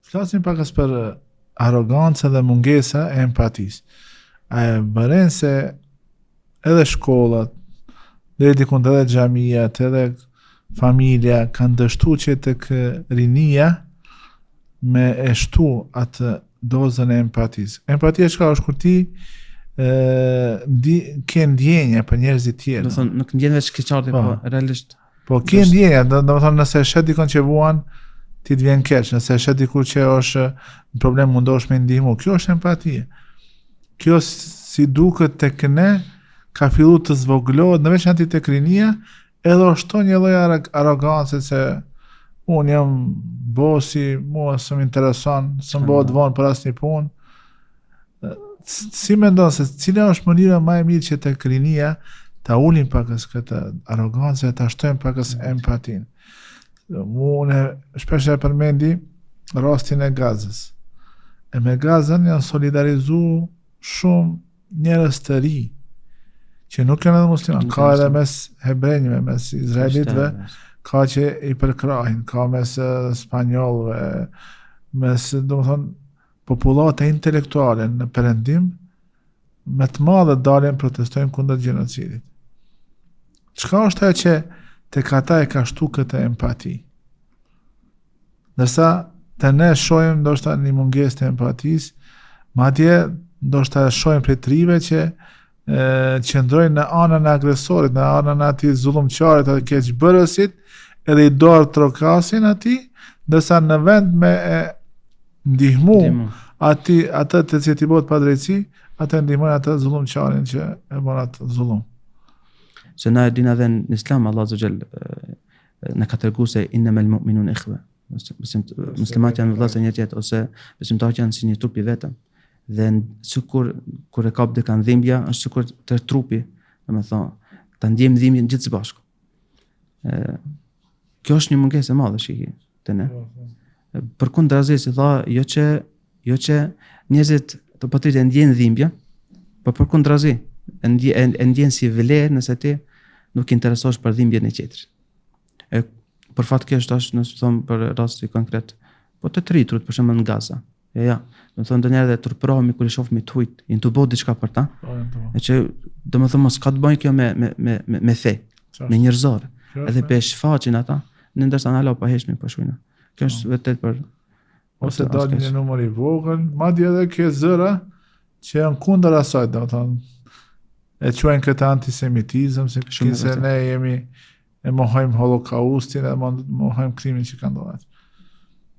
flasim pak as për arrogancën dhe mungesa e empatisë. A e bëren se edhe shkollat, deri diku edhe xhamiat, edhe familja kanë dështu që tek rinia me e shtu atë dozën e empatisë. Empatia çka është kur ti ke ndjenja për njerëzit tjerë. Do thonë nuk ndjen vetë keqardhje, po realisht. Po ke ndjenja, do të thonë nëse shet dikon që vuan, ti të vjen keq, nëse shet diku që është në problem mundosh me ndihmu. Kjo është empatia. Kjo si duket tek ne ka filluar të zvogëlohet në veçantë tek rinia, edhe është një lloj arrogancë se unë jam bosi, mua s'm intereson, s'm bëhet vonë për asnjë punë. Si mendon se cila është mënyra më e mirë që tek rinia ta ulin pakës këtë arrogancë, ta shtojmë pakës empatinë. Unë shpesh e përmendi rastin e Gazës. E me Gazën janë solidarizu shumë njerëz të ri që nuk janë edhe musliman, ka edhe mes hebrejve, mes izraelitëve, ka që i përkrahin, ka mes spanjollëve, mes, domethënë, popullata intelektuale në perëndim me të madhe dalin protestojnë kundër gjenocidit. Çka është ajo që tek ata e ka shtu këtë empati? Ndërsa të ne shohim ndoshta një mungesë të empatisë, madje ndoshta shohim prej të rive që qëndrojnë në anën e agresorit, në anën e atij zullumçarit dhe keqbërësit, edhe i dorë trokasin atij, ndërsa në vend me ndihmu atë të cilët i bëhet pa drejtësi, atë ndihmojnë atë zullumçarin që e bën atë zullum. Se na e dinë edhe në Islam, Allah Azza wa Jall na ka treguar se innamal mu'minun ikhwa. Muslimanët janë vëllezër një tjetër, ose besimtarët janë si një trup i vetëm. Dhe sikur kur e kap dikën dhimbja, është sikur të trupi, domethënë, ta ndjejmë dhimbjen gjithë së bashku. Kjo është një mungesë e madhe shiki te ne. Përkundrazi si tha, jo që njerëzit të patjetër ndjejnë dhimbja, por përkundrazi e ndjejnë si vlerë nëse ti nuk interesohesh për dhimbjen e tjetrit. Për fat keq tash nëse them për rasti konkret, po të rriturët për shembull në Gaza. Ja. Do thonë ndonjëherë dhe turprohemi kur i shohim tweet, i të bëj diçka për ta. E që domethënë mos ka të bëjë kjo me fe, me njerëzore. Edhe pe shfaqin ata, në ndërsa na pa heshmi po shujna. Kjo është vërtet për ose dalin një numër i vogël, madje edhe ke zëra që janë kundër asaj, domethënë e quajnë këtë antisemitizëm, se ne jemi e mohojmë holokaustin, e mohojmë krimin që ka ndodhur.